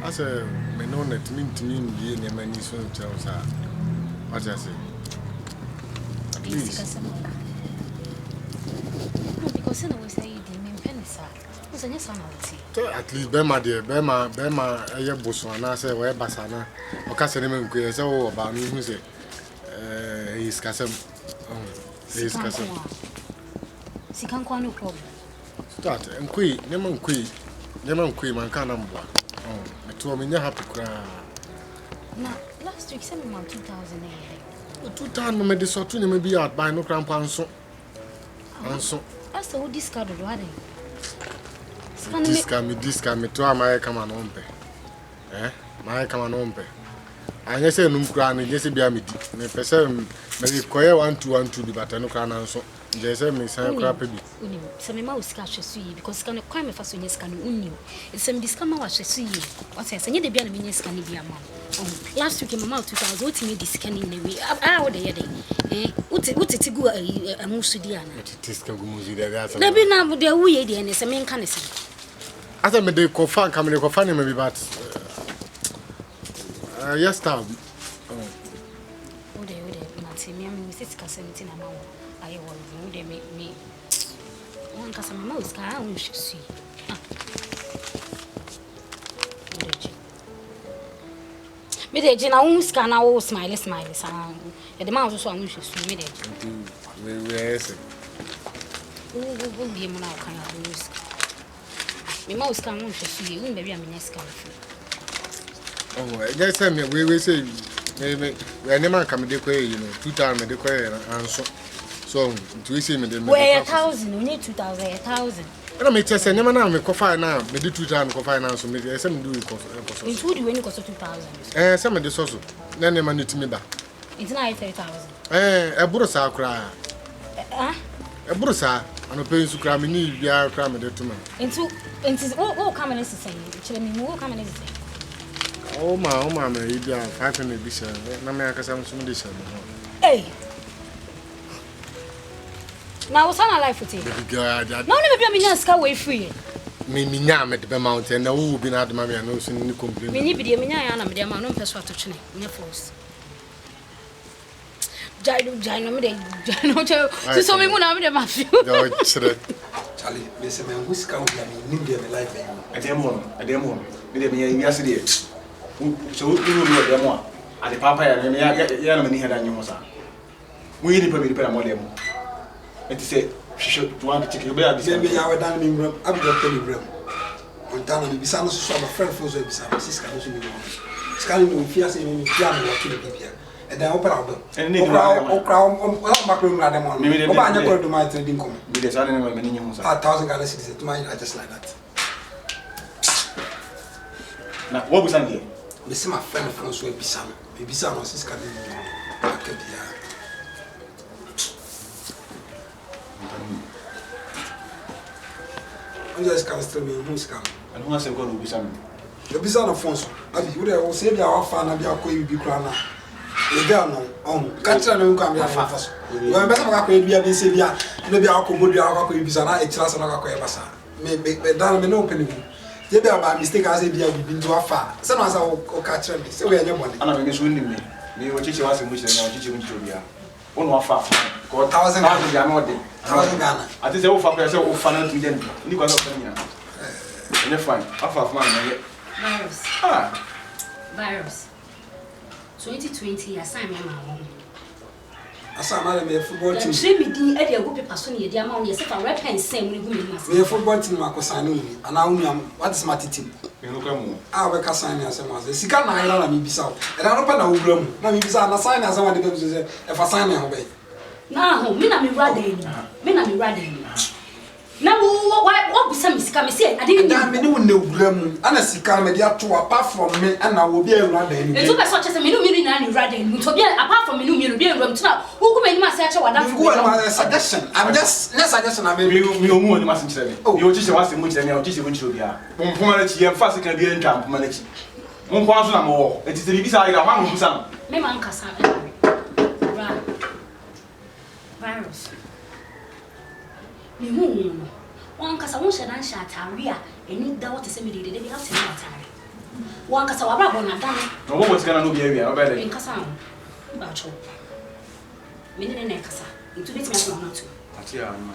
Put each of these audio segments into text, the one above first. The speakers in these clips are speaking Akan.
As a menon at mean to me, the many soon tells her what I say. At least, because I always say you didn't mean penny, sir. Was any son of it? At least, Bema, dear, Bema, a year boson, I say, where Bassana, or Cassanem, so about me who say, he's Cassam. He's Cassam. She can't quite no problem. Start and queen, Neman queen, man can't number. I told me, you're happy cry. Now, last week, sent me 2,000 a 2,000 made this or two may be out by no cramp and so. And so, that's the whole discard of wedding. Discount me to my command on pay. My command on pay. I say, no crown, yes, be a meeting. May person may require 1 but no crown and so. There's a miss and crappy. Some mouse catch a sea because can crime a fast when you scan you. It's some discover watch a sea. What I say, the Bian Minas can be a man. Last week, my mouth 2,000, what me discanning the way. I would a what's it go a Musudiana? It is Kamuzi. There be now with their weird and it's a main canison. As I made the coffin coming to coffin, maybe, but yes, Tom. Oh, they would not see me. I mean, it's Cassantin amount. I will they make me one cause my mouse car we should see. Me de jina un scan na wo smile sound. E de mouse so an should see me de. We say. Go be mo na kan ya mouse. Me mouse can un should see un baby am next can. Oh, just tell me we say we never come de ko you know 2,000 de ko and so we see me the 1,000 we need 2,000 1,000. And I just say never now me coffee now me do 2,000 coffee now so me some do it coffee. It would when you cost 2,000. Some of the sauce. Then the money to me back. It's not 30,000. A brusa cry. A brusa and a pain to cram me need be our cram to me. Into what come and say? Tell me more come and say. Oh my, maybe I'm 500 this year. No me aka some this year. Hey. Now what's on life with you? God, no, never be a million scar way free. Me nyam at the mountain, no who been at mammy and no sin any complaint. Me need be a million and a man on first to chin, near force. Gino, to so many more than my few. Charlie, Miss Man, who's counting me, Nindia, life. A demo, yesterday. So you know them one. At the papa and Yaman had a new son. We need to be more demo. And to say, she should want to take you back. Maybe I would done in room. I'll be got room. On town and be some sort of friend for Siska. Scanning fierce in piano or kill the and then open out. And crown macroom radam on. Maybe I'm going to my trading come. With the son of many 1,000 galaxies to mine. I just like that. Now, what was I here? Me see my friend from so Bisano. Bisano is coming. I'm just can't tell me who's coming. And who has a good Bisano? The Bisano Fonso. I think you will say they are fan and they are going to be crana. The girl no. Can't tell them come here fast. When better I could be a Bisabia, maybe I'll come with our Bisana, a chance and I'll go Bassa. Maybe down an opening. You be by mistake as if you have been too far. Sometimes I will catch me. So we are your money. And I'm going to win me. Me will teach you as a mission and I'll teach you to be a 1,000 Ghana. 1,000 Ghana. I think they will find yourself fan to them. You got up in here. And you're fine. Half of mine. Virus. Virus. 2020, I signed my home. I saw my football team. She me di e dey go paper so ne dey amount dey say for red pen same we go me mas. Me football team akosani and now what is my team? Me no come. Ah we ka sign as am as. Sika na ira na me bisa. E da no pa na wura mu. Na me bisa na sign as am de be say e fa sign na ho be. Na ho me na me rather ni. Me na me rather ni. na wo busa misika me say ade na me ni wo na wura mu ana sika me dia to apart from me ana wo bi enra da ni etu be so che say me no mi na ni rada ni to bi apart from me no mi no bi enra mu tuna wo kuma ni ma say ache wada for suggestion I'm just suggestion I mean me omu ni ma sin kire me yo chi se wa se mu kire me o chi se mu kire bia mo na chi ye fa sika bi entwa mo na chi mo kwa so na mo wo eti se bi sa ira ma mo busa no me man kasa virus me hu wan kasa won shedan sha tawia eni da what say me de be have to atare wan kasa wa bra bo na dan no wo sika na no bi area o be me kasa ba cho me ne kasa itu bit me so na to ati ya ma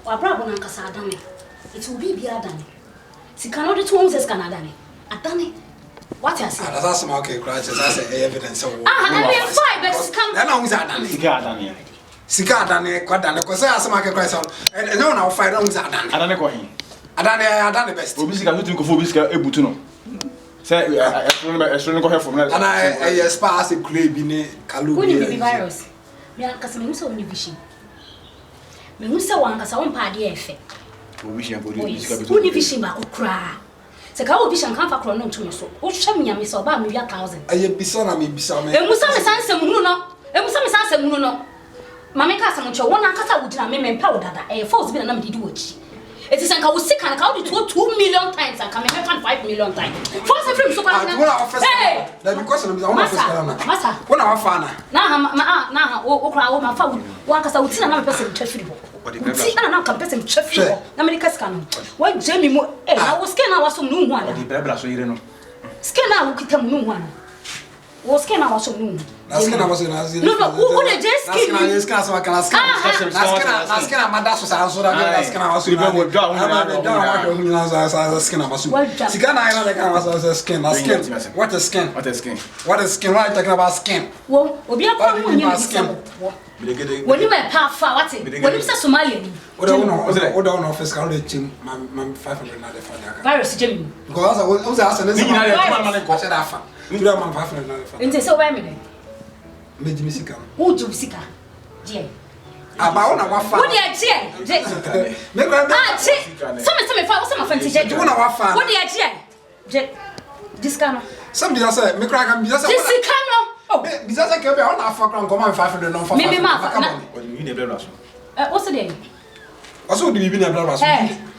wa bra bo na kasa dan itu bi bia dan sika no de to won say sika na dan adane what you say that's my okay cry that's evidence of and we fight but come na won say adane sika adane sika adane kwa dane ko say asema ke cry so no na fight na won say adane ko hin adane best obi sika so tin ko fo obi sika ebutu no say esro ko hefo na ana spa as a clay bi ne kalu bi ni virus me akasa me so ni vision me hu se wan kasa won pa de efe obi sika bodi sika beto uni vision ba ko kra se ka obi shan kan fa kro no ntumi so wo hwɛ me nyame so ba me 1000 aye bisa na me bisa me emusa me sansem hunu no mame ka asem ncho wona akasa wudina me mpa wodada force bi na me didi wochi eti san ka wo sika na ka wo 2 million times and ka me 5 million times force free so kwa na because na me office kana masa wona wa fa na ha wo kra wo ma fa wo akasa wutina na me pese ntwa free bo ti ana na ka pese ntwa free bo na me ka sika no wa jemi mo na wo sika na wa so nu hu ana di brebra so yire no sika na wo kita mu nu hu ana wo sika na wa so nu Naskena was in no who the just skin naskena so kana naskena madaso sa so da naskena was in naskena masu sikana ina da kana was skin what is skin why talking about skin wo obi akwa mo nyim skin woni me pa fa what woni se Somalia ni oda no office ka o chim mam 500 na de fa da virus jemi because I was asking ni na ya man ko said afa ni do mam 500 na de fa nti se o ba mi de Mejimi sika. Who do sika? Je. Aba wona wafa. Who dey je? Me kwa me. Ah, je. Some fa, what's my fancy je? Wona wafa. Who dey je? Je. Discano. Some be say me kwa kan be say. Discano. Oh. Be say ke be wona afa kwa ngoma 500 no fa. Me ma fa. You need blood so. What's the name? Aso di bibi na blood so.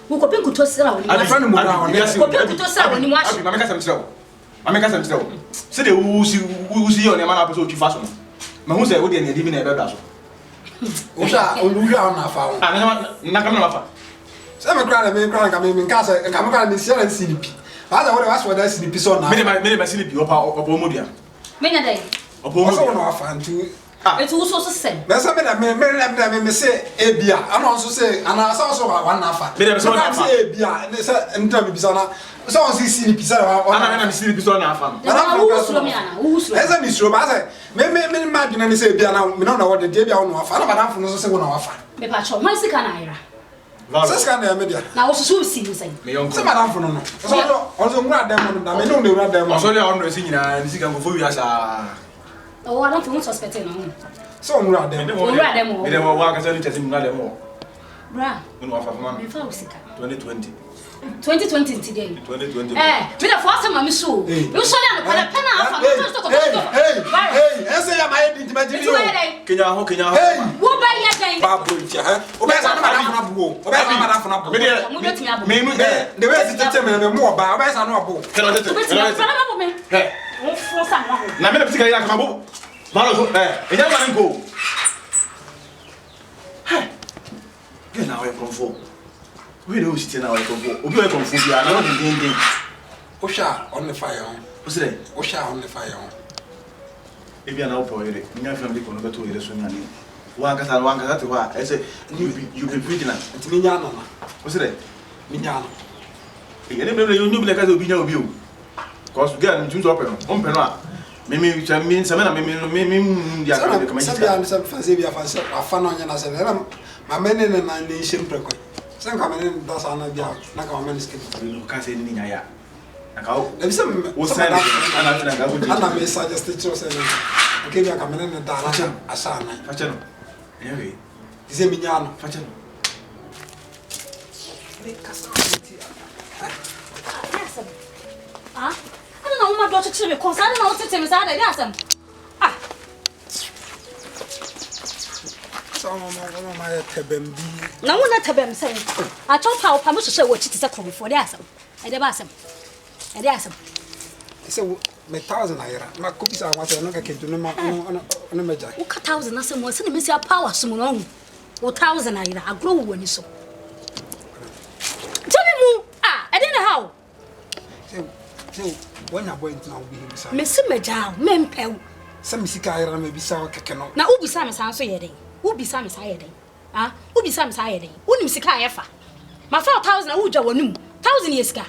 Wo ko pin kuto sira woni. Abi fa ni mo ra woni. Ko pin kuto sira woni mo ashi. Mama ka sam sira wo. Mama ka sam sira wo. Se de wusi yo ne ma na person twi fa so no. Ma hu se wo de ne di bi na e bebra so. O sha oluwa na fa wo. Na kam na fa. Se me kra ka me ka se ka me kra me sia na CDP. Ba za wo de was wo da CDP so na. Me de ma CDP opa omodua. Me nya dai. Opa omodua. So na fa ntu. Etu so so sen. Me se me se ebia. Ana so se ana so wa na fa. Me de so na fa. Ebia. Ne se nta me bisa na. So on si CDP sa wa. Ana na CDP so na fa. Ana wo me ana. Wo so. Eza mi suro ba se me ma dwena ne se ebia na me na wo de ebia wo no fa. Na madam fo no so se wo na wa fa. Me pa cho. Man sika na ira. Sika na media. Na wo so si no sen. Me yonko. Se madam fo no no. So ngura dem no da me no de ngura dem. So le on si nyina ni sika ko fo wi asa. Oh, I don't think suspect no. So ngura dem. Ngura dem. Me dem wa ka se ni tesi ngura dem. Bra. Unu wa fa fama. Me fa usika. 2020. 2020 today. 2020. Me da force mama so. You so na ko na pena afa. Hey, ese ya my di ma di yo. Kenya ho. Wo ba ya den. Ba bro tia. O ba sa na madam fo na buo. O ba sa na madam fo na buo. Me de. Mo do timi abo. Me nu the way it tete me mo ba. O ba sa na abo. Kena tete. Kena abo me. Hey. Wo fo sa na ho. Na me de psika ya ka bo. Ba lo so eja ma nko. Hey. Get na we konfo. We do sit na we konfo. Obi we konfo bia na no din. O sha on the fire on. O se O sha on the fire on. E bia na o po ere. Nya family ko no beto ere so nya ni. Wa nkasa te wa e say you be vigilant. Ntimi nya na na. O se Ni nya na. E ene me you no be like obi nya obi o. Cause girl ntu so pe no. O mpe no a. Me sama na me dia ka come say bia say fancy bia fancy afa no nya na say na ma mene ne na ne shempre ko. Say ka mene da sa na bia na ka mene skip. No ka say ni nya ya. Na ka o. E bi say O say ana na ga go. Ana me suggest to say na. Okay bia ka mene ne da na asa na. Facha no. Anyway. Dize mi nya no. Facha no. kasa ah I don't know my daughter to me cause I don't know what to tell me that ah so my tebem bi na wona tebem say I chop how pa mo so say wo chiti say come for there asem e dey ba asem e dey asem say me 1000 naira na ko bisa wa say no ka kentu no ma no meja wo ka 1000 na say mo say me see power sum no wo 1000 naira agro wo ni so tell me mu ah I don't know how say when your boy now be bisa me see meja me mpew say me sika ayra na me bisa keke no na ubisa me san so ye den ubisa me san ye den ah ubisa me san ye den unim sika ayefa ma 4000 udwa wonum 1000 ye sika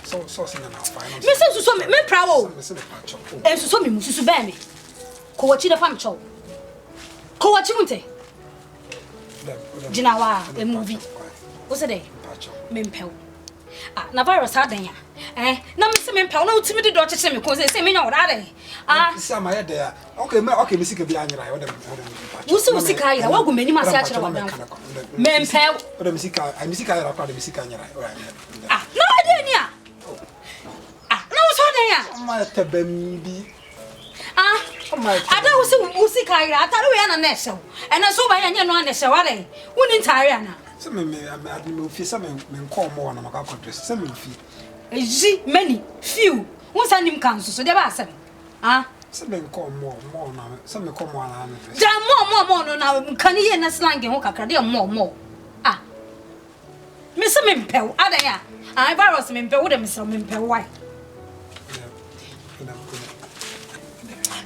so na finance me say so me prawo me say pa chop so me mususu be me ko wachi da fam chow ko wachi munte jinawa a movie what's it me mpew ah na virus adan ya na me say me mpew na utimi de do cheche me ko say me nya wora adan ah say ma ye there okay me sika bi anyira o dem wusu sika ayira wagu mani ma say akira wadan me mpew o dem sika ayira kwa dem sika anyira ah no idea ni ah na wusu adan ya ma tebem bi ah ada wusi kaira atare we na na ehyew ena so ba ya no na ehyew adan woni ntare ana se me fi se me nko mo na maka contrast se me fi eji many few won sa nim kan so de ba asem ah se me nko mo na se me ko mo na na ja mo no na kan ye na slang ho kakra de mo ah me se me mpew adan ya ah virus me mpew de me se me mpew why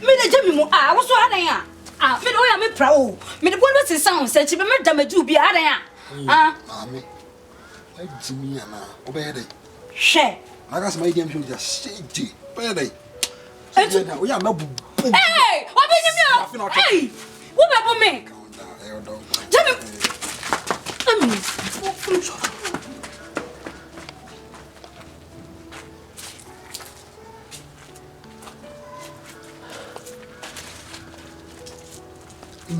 me de jami mu ah wo so adan ya ah me de o ya me pra o me de bo no se sound se chi be me damaju bi adan ya ah mami ai jimi ana o be de she na ga sama idem show just shit be de o ya mabu hey o be nyimi o hey wo be bo me jami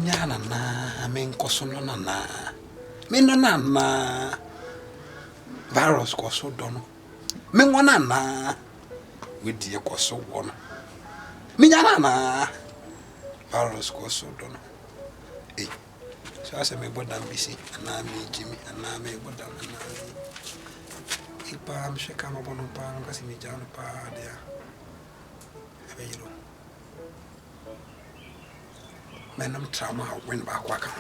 nyana na men kosono na men no na virus koso dono men wona na we die koso wono men nyana na virus koso dono so asa me bodam bisi na me jimi na me bodam na ipa msheka mabono pa ngasi mi jano pa dia abeyiro menam trauma when back waka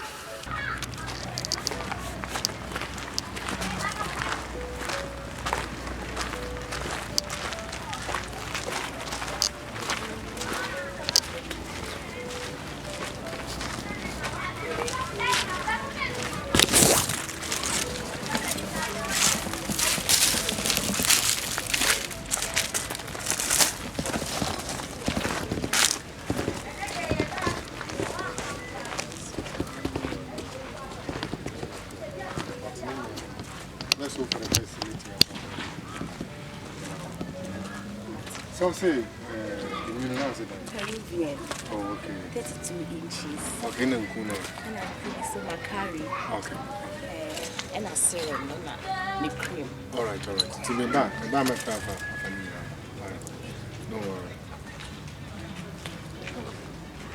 So say, you know, Peruvian. oh, okay. 32 inches. Okay, no, cool. And I put some macari. Okay. And a serum, no cream. All right. To me back, my family. All right. Don't worry.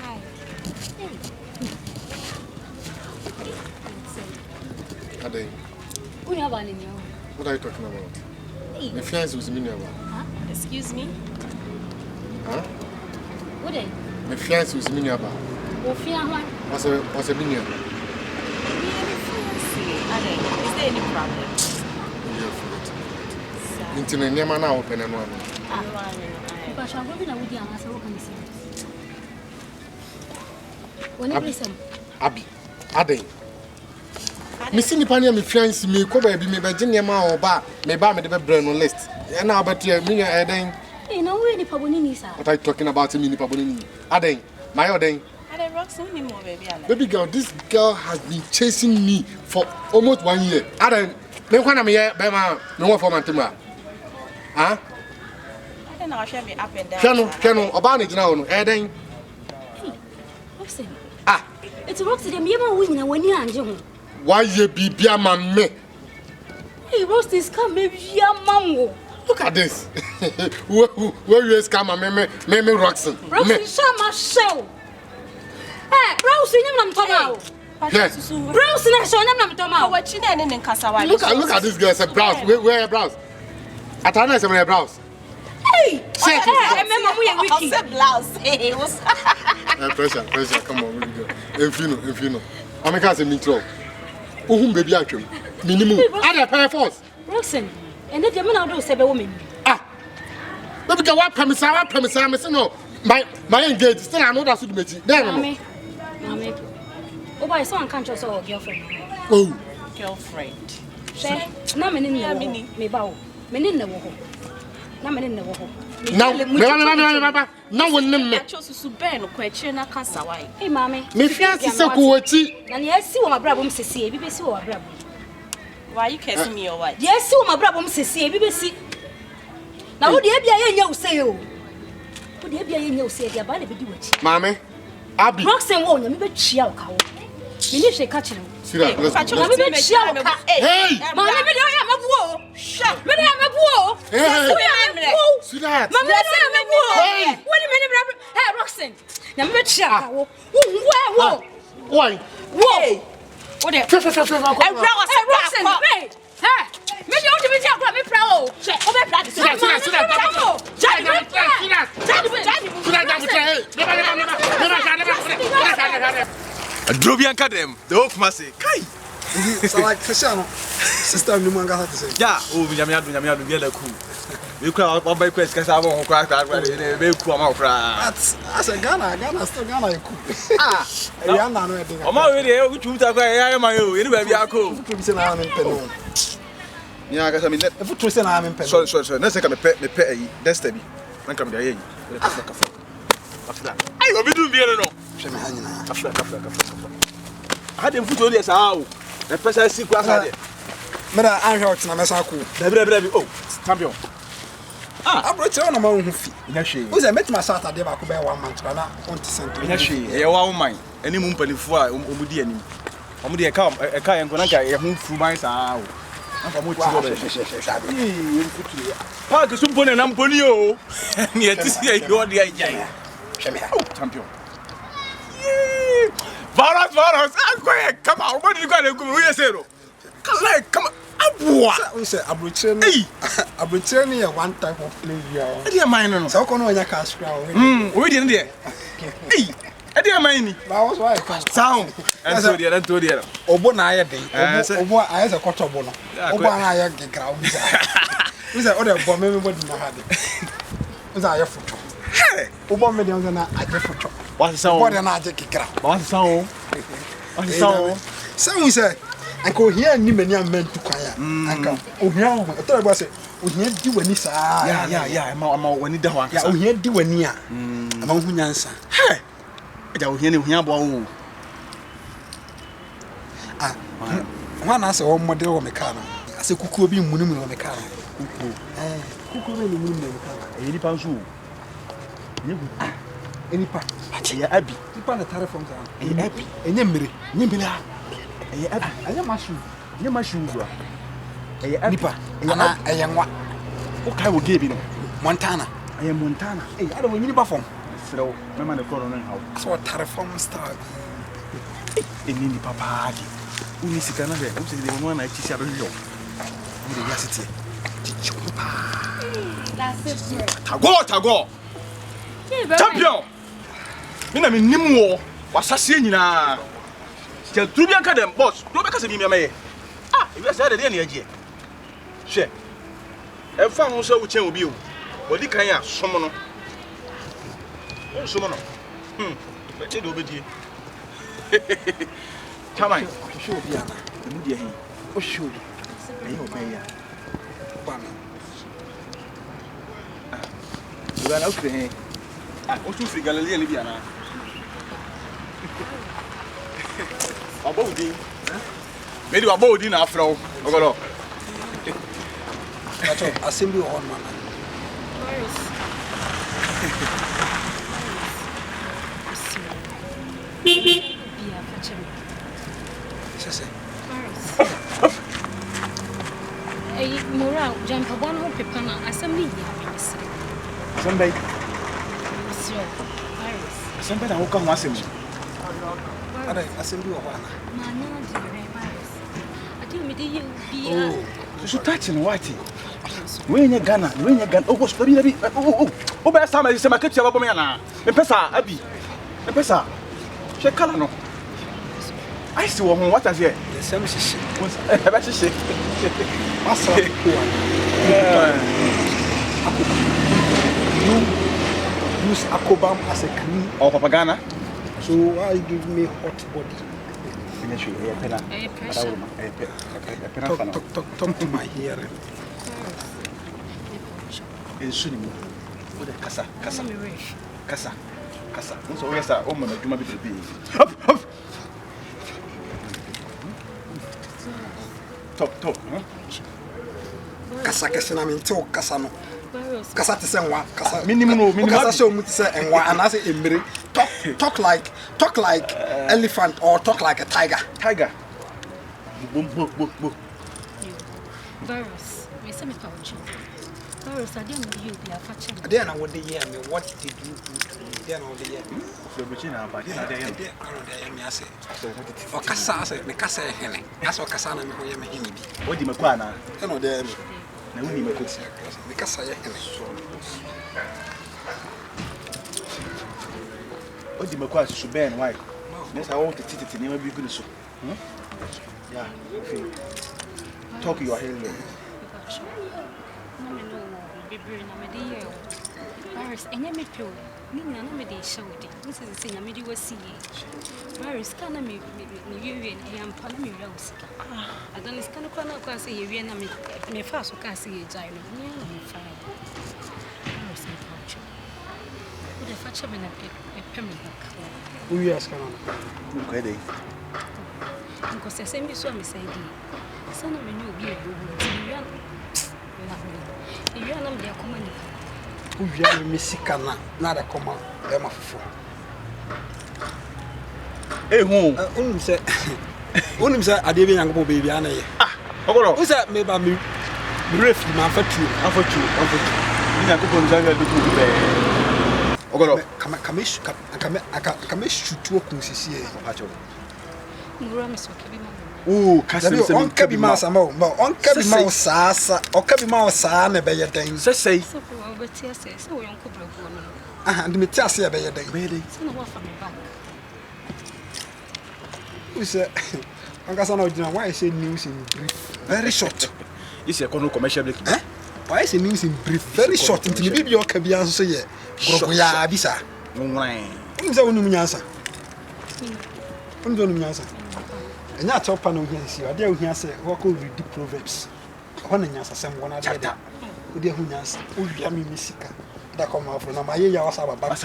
Hi. Ade, uni aba ni ni o what are you talking about? My fiance was meaning about. Excuse me? Huh? wo de My fiance was meaning about. wo fia ho What's a meaning? Is there any problem? Into the name now open and one. ba sha go bi na wudi ama se wo kan si woni bi sem Abi, Ade. Missing the pioneer, my fiance, me, cover be me, Virginia, or bar, may buy me the brain on list. And now, but you're me, Ade. eh na we ni paboni ni sa What are you talking about? Me, Paboni? Ade, my Ade. I don't rock so anymore, baby. Baby girl, this girl has been chasing me for almost 1 year. Ade, me, when I'm here, Bema, no one for my team. Huh? I don't know, I should be up and down. Colonel, Obani, now, Ade. what's it Ah, it's rock to them yema we na wani anje ho why ye be my me? Hey, what's this? Come, maybe mango. Look at this. Where you scammer, me Roxanne. Roxanne, Shama show. Hey, Roxanne, I'm talking. Yes. Roxanne, I'm talking. What you did in Casawa? Look at this girl. It's a blouse. Where a blouse? Atana is a blouse. Hey, I remember we are wiki. Blouse. Hey, what's Pressure. Come on, really good. Infino. I'm a cousin, me too. Oh, baby, I can. Minimum. Other pair force. Roxanne, and then the man out of 7 women. Baby, go what premise? No. My engaged. Still, I know that's what you there. Mommy. Oh, boy, someone can't just say girlfriend. Oh, girlfriend. Say, no, men in me bow. Men in the wall. No, men in the wall. No one named me. I chose to bear no question. I can't say. Hey, mammy. Me fancy so coachy. And yes, see what my brother says. BBC or brother. Why you kissing me or what? Yes, see what my brother says. BBC. Now, who the ABI say you? Who the ABI say they are bad to do it? Mammy, Abby. Roxanne won't you be chill cow. Finish a catching. See that? Hey, Mamma, I am a war. Shut me, I am a war. See that? Mamma, I am a war. What a minute, hey, Roxanne. Now, let's shout. Why? Whoa. What the? Roxanne, wait. Hey, maybe you want to be me proud. Check. Oh, my Drobian Cadem, the oak massy. Kai! So like sister no man got to say. Yeah, oh, Yamia, the cool. You crowd one by quest because I won't crack that ready. They come out. That's as a Ghana still Ghana cool. Rihanna no thing. I'm already which you talk I am my own. Anyway, we are cool. Keep saying I'm in Peru. Yeah, I mean, if you say I'm in Peru. So, let's take a pet. That's the man come there. After that, I will be doing beer. After. I had him put on this how the person see class. Mera anhwot na mesa ko. Dabi oh, champion. Abroche on ma hu fi. Ina hwe. Wo say met ma sata de ba ko be 1 month na 20 Ina hwe. E wa woman. Ani mu mpalifo a omudi anim. Omudi e ka enko na ka e hu fruman saa o. Anfa mo ti go be. Park sumpone na mponi o. Ni etisi e yo de ajai. Champion. Varus. Come on, what did you go to we say no? Come on. Abua. We say abroche no. Abroche no one type of play here. E dey mine no. So ko no nya cash crown. We dey there. Hey. E dey mine ni. Ba was why come. Sound. And so there. Obo na aye den. Obo aye se kotobo no. Obo na aye gekra obi sa. We say o dey bo me body na ha dey. We say aye foto. Obo me dey on na aye foto. What's the sound? Obo dey na aye gekra. What's the sound? What's the sound? So we say anko here ni mani amman tu kwan ya. Anka ohia ho. O tell say ohia di wani saa. Yeah. Ama wani da ho anka. Ya ohia di wani a. Ama hu nyansa. Hey. Eja ohia bo wo. Wa na say wo model wo meka no. Ase kukuo bi munum wo meka no. Kukuo. Kukuo bi munum wo meka no. E ni pansu. Ni ku. Enipa. Ya abi. Nipa na tare from za. Abi. Enye mmere. Nyembela. Abi. Anya mashu. Nye mashu bro. Abi. Nipa. Ana ayenwa. O kai wo gebi no. Montana. Montana. Ada wo nyini ba fom. Srew. Mema ne koro no hawo. So tare from star. Enini papa adi. Uni sikana he. O se de mo na chi sia be yo. Mo de ya siti. That's it. Tago. Champion. Mina me nimwo. Wasase nyina. Je Drobian Cadem boss. Do be kase bi me meye. If you say de na age. Hwe. E fa ho so wo chen obi o. Odi kan ya som no. O som no. Be che do be die. Come on. Show bi ana. Mu die hi. O show. Ayi o be ya. Bana. You are out there. O tu fi Galilee ni bi ana. Abodi. Maybe abodi na afro. Ogolo. Acho assembly on man. Assemble. Monsieur Virus. Assemble na wo ka ho asem. Ada assembly wa bana. Manya di Virus. Ati me dey you be. So touching what? When you Ghana. Oh, gosh, baby. Oh, by some I say my kitchen about me na. Me pesa abi. Me pesa. She kala no. I see what I say. The same shit. Eba shit. Masa you use Akobam as a cream. Oh, Papa Ghana. So why you give me hot body? Finish you. Pena. Pena. Talk to my hearing. Ensuni mu. Wo de kasa. Kasa. Kasa. Nso we sa o mo na dwuma bi bebi. Top. Kasa kese na me nte kasa no. Virus. Kasa te se nwa, kasa. Minimum. Kasa show mu te se enwa and I say emire. Talk like elephant or talk like a tiger. Boom. Virus. Me say me pouch. Virus, I didn't you be a fatcher. Then I would hear me. What did you do to me? Then I would hear me. So Buchina ba dia dey. Me ase. O kasa ase me kasa hene. Aso kasa na me ho ye me hene bi. Odi makwa na. E no dey me. Na wuni mako. Me kasa ye hene. Odi makwa su ben why? Nessa all titi ni ma bi gunu so. Yeah. Talk your hell. No me no be na me dey here. Virus, enye me pio. Ni na me dey show dey. This is say na me dey wasi. Virus kana me yewe na yam pa na me wura usika. Adan is kana kwa na kwa say yewe na me fa so ka say ye jai no. Ni na me fa. Virus me pouch. Wo dey facha me na pe me back. Who you ask kana? Ko dey. Nko se se mi so me say dey. Sana me nyu obi e bo. You are not there, come on. Who you are Mexicana, not a common, Emma Fufu. Eh, Unim said, I didn't young baby. Who's that? Maybe I'm briefly, man, for you. You know, go on, Zanga, come shoot to a Kunsi. Oh, Cassidy, on Cabby Mouse, on Cabby Mouse, Sasa, or Cabby Mouse, Sana, by your day. Say, So, so we uncle Bravo. And me tell you by your day. Send a walk from me back. Who said, Uncle Son, why I say news in brief? Very short. It's a commercial break. Why I say news in brief? Very short until maybe your Cabian say, Groya Bisa. Who's the only answer? And that's all panel here. See, I dare hear say, walk over the proverbs. One in your some one other. Who dear who has, who yammy Messica. That come out from my year was our back.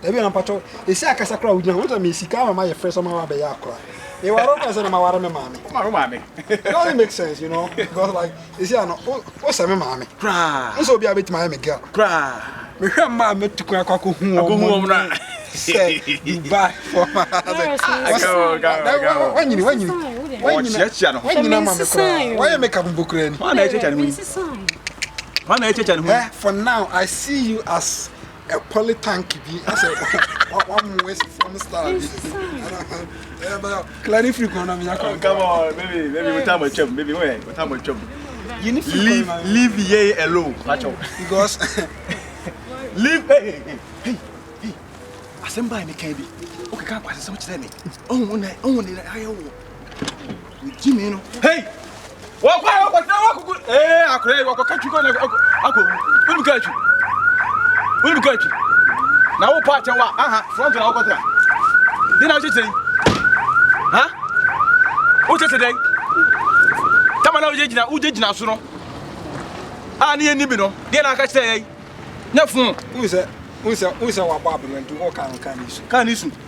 The Vian Pato, they say I can sacra with you. What a Messica, my first summer by Yakra. You are always a mammy. It only makes sense, you know, because like, is here no, what's a mammy? Cry. This will be a bit my girl. Cry. Me grandma met to crack a home. Say, you buy for my when you why you make a book for now I see you as a polytank as a one west from star. Come on, baby, without my chum, baby, without my chum. You need to leave ye alone, because leave. Hey. Assemble me can be. Okay, can't pass so much then. Oh, Jimmy, no. Hey! Walk. Eh, I cry, walk, catch you. Will be catch you. Now, part of what? Front of our then I just say, huh? What's today? Come on, who did now, Suno? I need Nibino. Then I can say, no, who is that? Who's our Barbie went to walk on Canis?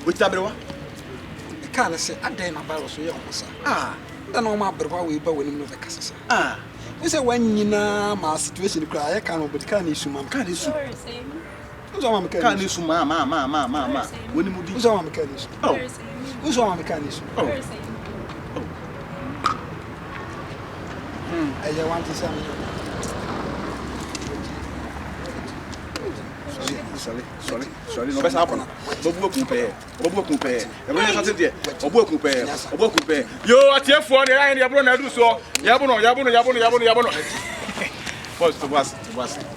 Which Tabra? The can say, I dare my barrel so young, sir. Then all my brother will bow in the Cassis. We say when you know my situation cry, I can't but Canis, Mamma. Who's our mechanics? Mamma. When you move, who's our mechanics? Oh, who's our mechanics? I want to say, sorry no best happen bobu kumpe e bro something there bobu kumpe yo atiefo de line ya bro na du so ya bono boss to boss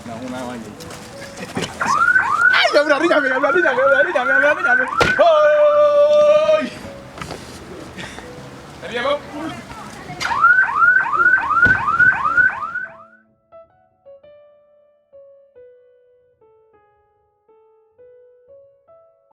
na huna wanje ay ya bro rinya me oh